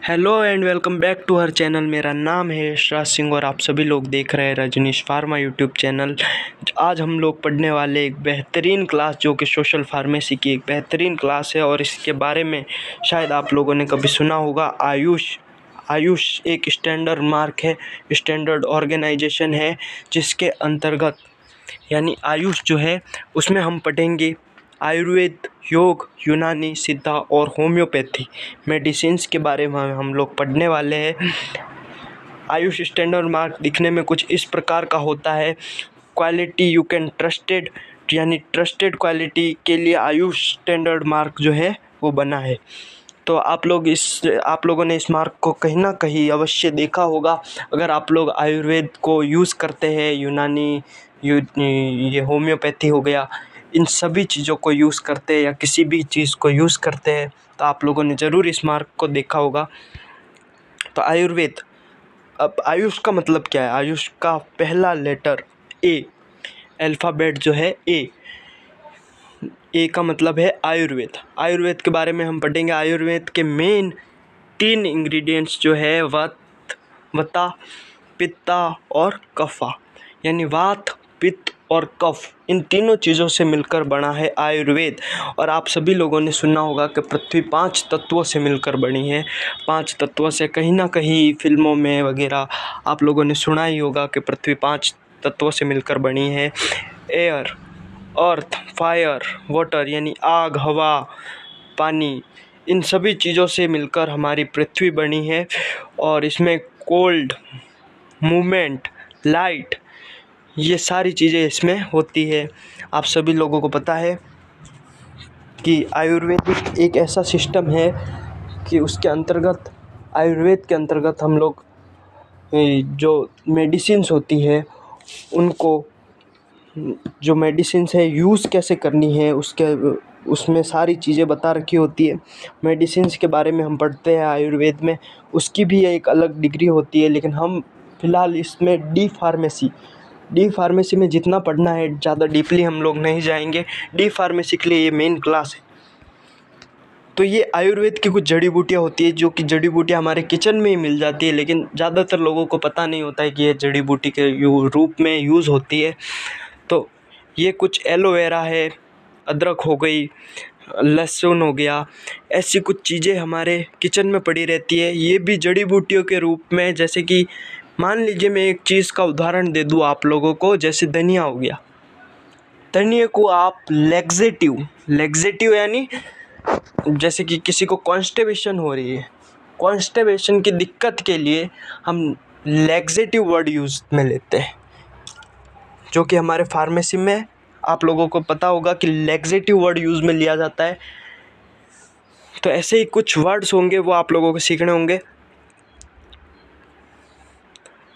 Hello and welcome back to her channel. मेरा नाम है यशराज सिंह और आप सभी लोग देख रहे हैं रजनीश फार्मा यूट्यूब चैनल। आज हम लोग पढ़ने वाले एक बेहतरीन क्लास जो कि सोशल फार्मेसी की एक बेहतरीन क्लास है और इसके बारे में शायद आप लोगों ने कभी सुना होगा। आयुष एक स्टैंडर्ड मार्क है, स्टैंडर्ड ऑर्गेनाइजेशन है जिसके अंतर्गत यानी आयुष जो है उसमें हम पढ़ेंगे आयुर्वेद, योग, यूनानी, सिद्धा और होम्योपैथी मेडिसिन्स के बारे में हम लोग पढ़ने वाले हैं। आयुष स्टैंडर्ड मार्क दिखने में कुछ इस प्रकार का होता है। क्वालिटी यू कैन ट्रस्टेड यानी ट्रस्टेड क्वालिटी के लिए आयुष स्टैंडर्ड मार्क जो है वो बना है। तो आप लोगों ने इस मार्क को कहीं ना कहीं अवश्य देखा होगा। अगर आप लोग आयुर्वेद को यूज़ करते हैं, यूनानी ये होम्योपैथी हो गया, इन सभी चीज़ों को यूज़ करते हैं या किसी भी चीज़ को यूज़ करते हैं तो आप लोगों ने ज़रूर इस मार्क को देखा होगा। तो आयुर्वेद, अब आयुष का मतलब क्या है? आयुष का पहला लेटर ए, अल्फ़ाबेट जो है ए का मतलब है आयुर्वेद। आयुर्वेद के बारे में हम पढ़ेंगे। आयुर्वेद के मेन 3 इंग्रेडिएंट्स जो है वाता, पित्ता और कफा, यानी वात, पित्त और कफ, इन तीनों चीज़ों से मिलकर बना है आयुर्वेद। और आप सभी लोगों ने सुना होगा कि पृथ्वी 5 तत्वों से मिलकर बनी है। 5 तत्वों से कहीं ना कहीं फिल्मों में वगैरह आप लोगों ने सुना ही होगा कि पृथ्वी 5 तत्वों से मिलकर बनी है। एयर, अर्थ, फायर, वाटर यानी आग, हवा, पानी, इन सभी चीज़ों से मिलकर हमारी पृथ्वी बनी है। और इसमें कोल्ड, मूवमेंट, लाइट, ये सारी चीज़ें इसमें होती है। आप सभी लोगों को पता है कि आयुर्वेदिक एक ऐसा सिस्टम है कि उसके अंतर्गत, आयुर्वेद के अंतर्गत हम लोग जो मेडिसिन्स होती है उनको, जो मेडिसिन्स है यूज़ कैसे करनी है उसमें सारी चीज़ें बता रखी होती है। मेडिसिन्स के बारे में हम पढ़ते हैं आयुर्वेद में, उसकी भी एक अलग डिग्री होती है। लेकिन हम फ़िलहाल इसमें डी फार्मेसी में जितना पढ़ना है ज़्यादा डीपली हम लोग नहीं जाएंगे। डी फार्मेसी के लिए ये मेन क्लास है। तो ये आयुर्वेद की कुछ जड़ी बूटियाँ होती है जो कि जड़ी बूटियाँ हमारे किचन में ही मिल जाती है, लेकिन ज़्यादातर लोगों को पता नहीं होता है कि ये जड़ी बूटी के रूप में यूज़ होती है। तो ये कुछ एलोवेरा है, अदरक हो गई, लहसुन हो गया, ऐसी कुछ चीज़ें हमारे किचन में पड़ी रहती है। ये भी जड़ी बूटियों के रूप में, जैसे कि मान लीजिए मैं एक चीज़ का उदाहरण दे दूँ आप लोगों को, जैसे धनिया हो गया। धनिया को आप लेग्जेटिव यानी जैसे कि किसी को कॉन्स्टिपेशन हो रही है, कॉन्स्टिपेशन की दिक्कत के लिए हम लेग्जेटिव वर्ड यूज़ में लेते हैं, जो कि हमारे फार्मेसी में आप लोगों को पता होगा कि लेग्जेटिव वर्ड यूज़ में लिया जाता है। तो ऐसे ही कुछ वर्ड्स होंगे वो आप लोगों को सीखने होंगे।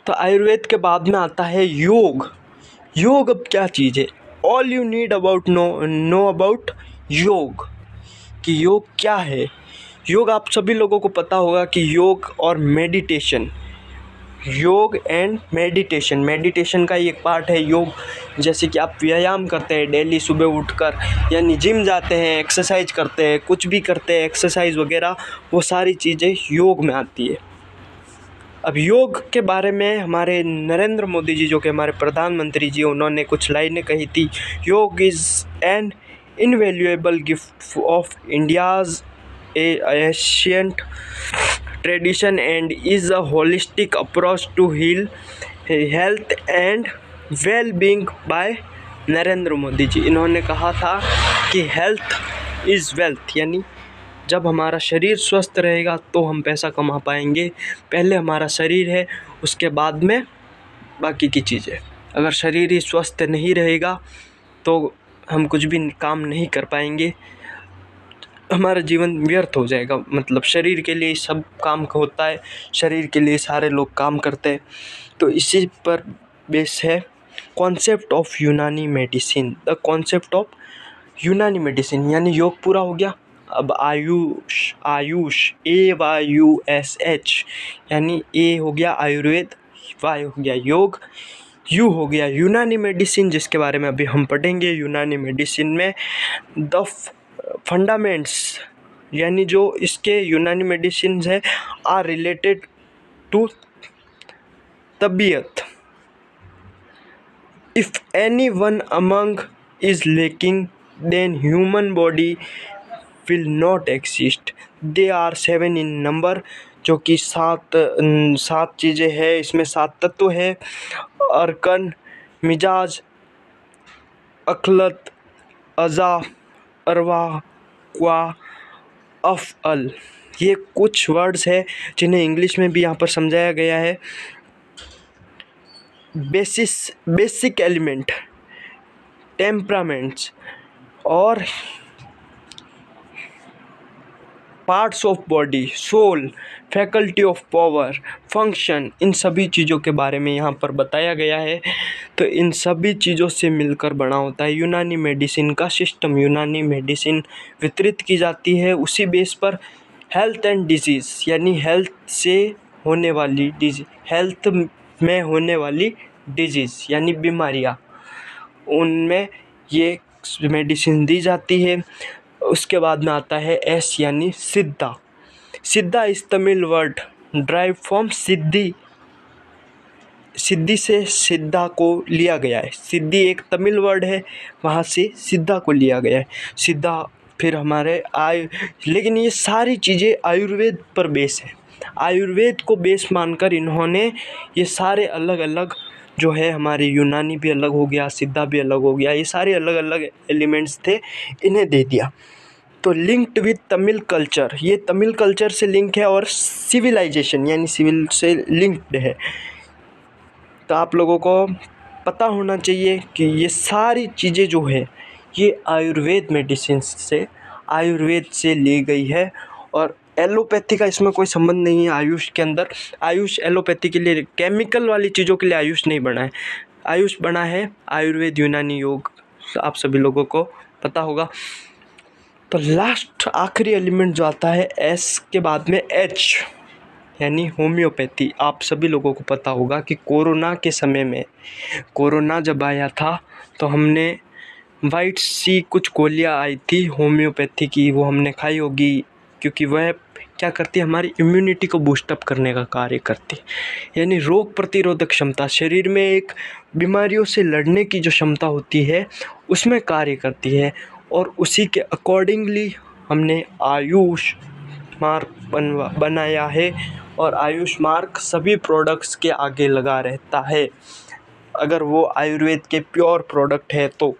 तो आयुर्वेद के बाद में आता है योग। योग अब क्या चीज़ है? All you need about know about योग, कि योग क्या है। योग आप सभी लोगों को पता होगा कि योग और मेडिटेशन, योग एंड मेडिटेशन का ही एक पार्ट है योग। जैसे कि आप व्यायाम करते हैं डेली सुबह उठकर, यानी जिम जाते हैं, एक्सरसाइज करते हैं, कुछ भी करते हैं, एक्सरसाइज वगैरह, वो सारी चीज़ें योग में आती है। अब योग के बारे में हमारे नरेंद्र मोदी जी, जो कि हमारे प्रधानमंत्री जी, उन्होंने कुछ लाइनें कही थी। Yoga is an invaluable gift of India's ancient tradition and is a holistic approach to heal health and well being by Narendra Modi ji. इन्होंने कहा था कि हेल्थ इज़ वेल्थ, यानी जब हमारा शरीर स्वस्थ रहेगा तो हम पैसा कमा पाएंगे। पहले हमारा शरीर है, उसके बाद में बाकी की चीज़ें। अगर शरीर ही स्वस्थ नहीं रहेगा तो हम कुछ भी काम नहीं कर पाएंगे, हमारा जीवन व्यर्थ हो जाएगा। मतलब शरीर के लिए सब काम होता है, शरीर के लिए सारे लोग काम करते हैं। तो इसी पर बेस है कॉन्सेप्ट ऑफ यूनानी मेडिसिन। द कॉन्सेप्ट ऑफ यूनानी मेडिसिन यानी योग पूरा हो गया। अब आयुष AYUSH, यानी ए हो गया आयुर्वेद, वाई हो गया योग, यू हो गया यूनानी मेडिसिन, जिसके बारे में अभी हम पढ़ेंगे। यूनानी मेडिसिन में द फंडामेंट्स यानी जो इसके यूनानी मेडिसिन है आर रिलेटेड टू तबीयत। If any one among is lacking then human body will not exist. They are 7 in number, जो कि सात चीज़ें हैं, इसमें 7 तत्व है। अरकन, मिजाज, अखलत, अज़ा, अरवा, क्वा, अफ़अल। ये कुछ वर्ड्स है जिन्हें इंग्लिश में भी यहाँ पर समझाया गया है। बेसिक एलिमेंट, टेम्परामेंट्स और parts of body, soul, faculty of power, function, इन सभी चीज़ों के बारे में यहाँ पर बताया गया है। तो इन सभी चीज़ों से मिलकर बना होता है यूनानी मेडिसिन का सिस्टम। यूनानी मेडिसिन वितरित की जाती है उसी बेस पर। हेल्थ एंड डिजीज़, यानी हेल्थ में होने वाली डिजीज़ यानी बीमारियाँ, उनमें ये मेडिसिन दी जाती है। उसके बाद में आता है एस यानी सिद्धा। सिद्धा इस तमिल वर्ड ड्राइव फ्रॉम सिद्धि से सिद्धा को लिया गया है। सिद्धि एक तमिल वर्ड है, वहाँ से सिद्धा को लिया गया है। सिद्धा फिर हमारे लेकिन ये सारी चीज़ें आयुर्वेद पर बेस है। आयुर्वेद को बेस मानकर इन्होंने ये सारे अलग अलग जो है, हमारे यूनानी भी अलग हो गया, सिद्धा भी अलग हो गया, ये सारे अलग अलग एलिमेंट्स थे, इन्हें दे दिया। तो लिंक्ड विद तमिल कल्चर, ये तमिल कल्चर से लिंक है और सिविलाइजेशन यानी सिविल से लिंक्ड है। तो आप लोगों को पता होना चाहिए कि ये सारी चीज़ें जो है ये आयुर्वेद से ली गई है। और एलोपैथी का इसमें कोई संबंध नहीं है। आयुष के अंदर आयुष एलोपैथी के लिए, केमिकल वाली चीज़ों के लिए आयुष नहीं बना है। आयुष बना है आयुर्वेद यूनानी योग, आप सभी लोगों को पता होगा। तो लास्ट आखिरी एलिमेंट जो आता है एस के बाद में एच यानी होम्योपैथी। आप सभी लोगों को पता होगा कि कोरोना के समय में, कोरोना जब आया था तो हमने वाइट सी कुछ गोलियां आई थी होम्योपैथी की, वो हमने खाई होगी, क्योंकि वह क्या करती है, हमारी इम्यूनिटी को बूस्टअप करने का कार्य करती है। यानी रोग प्रतिरोधक क्षमता, शरीर में एक बीमारियों से लड़ने की जो क्षमता होती है उसमें कार्य करती है। और उसी के अकॉर्डिंगली हमने आयुष मार्क बनाया है। और आयुष मार्क सभी प्रोडक्ट्स के आगे लगा रहता है अगर वो आयुर्वेद के प्योर प्रोडक्ट है तो।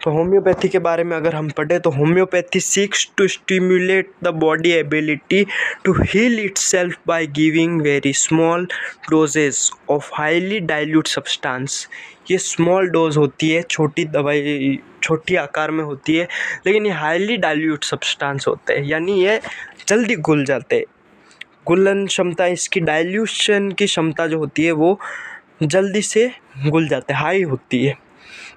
होम्योपैथी के बारे में अगर हम पढ़ें तो homeopathy seeks to stimulate the body ability to heal itself by giving very small doses of highly dilute substance. ये स्मॉल डोज होती है, छोटी दवाई छोटी आकार में होती है, लेकिन ये हाईली डाइल्यूट सब्सटेंस होते हैं, यानी ये जल्दी घुल जाते हैं। घुलन क्षमता, इसकी डाइल्यूशन की क्षमता जो होती है वो जल्दी से घुल जाते हैं, हाई होती है।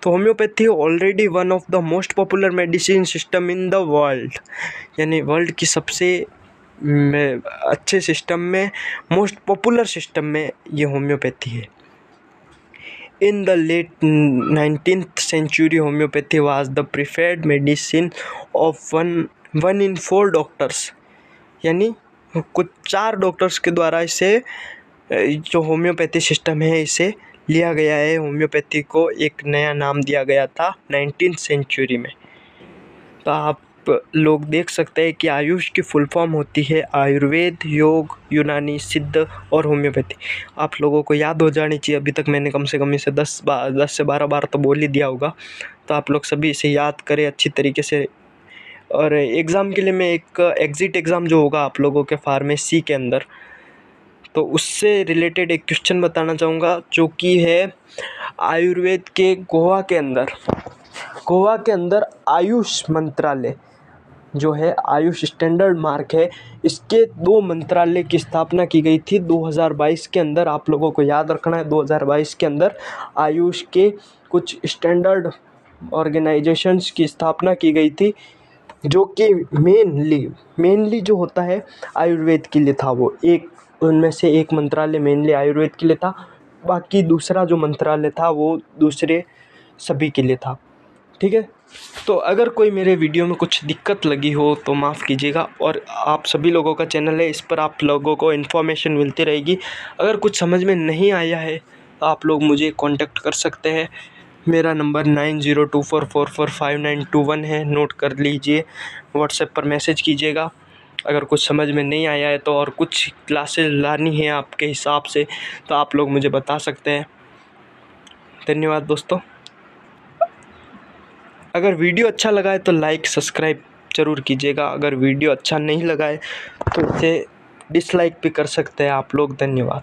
तो homeopathy already one of the most popular medicine system in the world, यानी वर्ल्ड की सबसे अच्छे सिस्टम में, मोस्ट पॉपुलर सिस्टम में ये होम्योपैथी है। In the late 19th century homeopathy was the preferred medicine of one in 4 doctors, यानी कुछ 4 डॉक्टर्स के द्वारा इसे जो होम्योपैथी सिस्टम है इसे लिया गया है। होम्योपैथी को एक नया नाम दिया गया था 19th सेंचुरी में। तो आप लोग देख सकते हैं कि आयुष की फुल फॉर्म होती है आयुर्वेद, योग, यूनानी, सिद्ध और होम्योपैथी। आप लोगों को याद हो जानी चाहिए, अभी तक मैंने कम से कम इसे 10 से 12 बार तो बोल ही दिया होगा। तो आप लोग सभी इसे याद करें अच्छी तरीके से। और एग्ज़ाम के लिए मैं एक एग्ज़िट एग्ज़ाम जो होगा आप लोगों के फार्मेसी के अंदर, तो उससे रिलेटेड एक क्वेश्चन बताना चाहूँगा, जो कि है आयुर्वेद के गोवा के अंदर आयुष मंत्रालय जो है, आयुष स्टैंडर्ड मार्क है, इसके 2 मंत्रालय की स्थापना की गई थी 2022 के अंदर। आप लोगों को याद रखना है 2022 के अंदर आयुष के कुछ स्टैंडर्ड ऑर्गेनाइजेशंस की स्थापना की गई थी, जो कि मेनली जो होता है आयुर्वेद के लिए था। वो उनमें से एक मंत्रालय मेनली आयुर्वेद के लिए था, बाकी दूसरा जो मंत्रालय था वो दूसरे सभी के लिए था। ठीक है। तो अगर कोई मेरे वीडियो में कुछ दिक्कत लगी हो तो माफ़ कीजिएगा। और आप सभी लोगों का चैनल है, इस पर आप लोगों को इन्फॉर्मेशन मिलती रहेगी। अगर कुछ समझ में नहीं आया है तो आप लोग मुझे कांटेक्ट कर सकते हैं। मेरा नंबर 9024445921 है, नोट कर लीजिए। व्हाट्सएप पर मैसेज कीजिएगा अगर कुछ समझ में नहीं आया है तो, और कुछ क्लासेस लानी है आपके हिसाब से तो आप लोग मुझे बता सकते हैं। धन्यवाद दोस्तों। अगर वीडियो अच्छा लगा है तो लाइक सब्सक्राइब ज़रूर कीजिएगा। अगर वीडियो अच्छा नहीं लगा है तो इसे डिसलाइक भी कर सकते हैं आप लोग। धन्यवाद।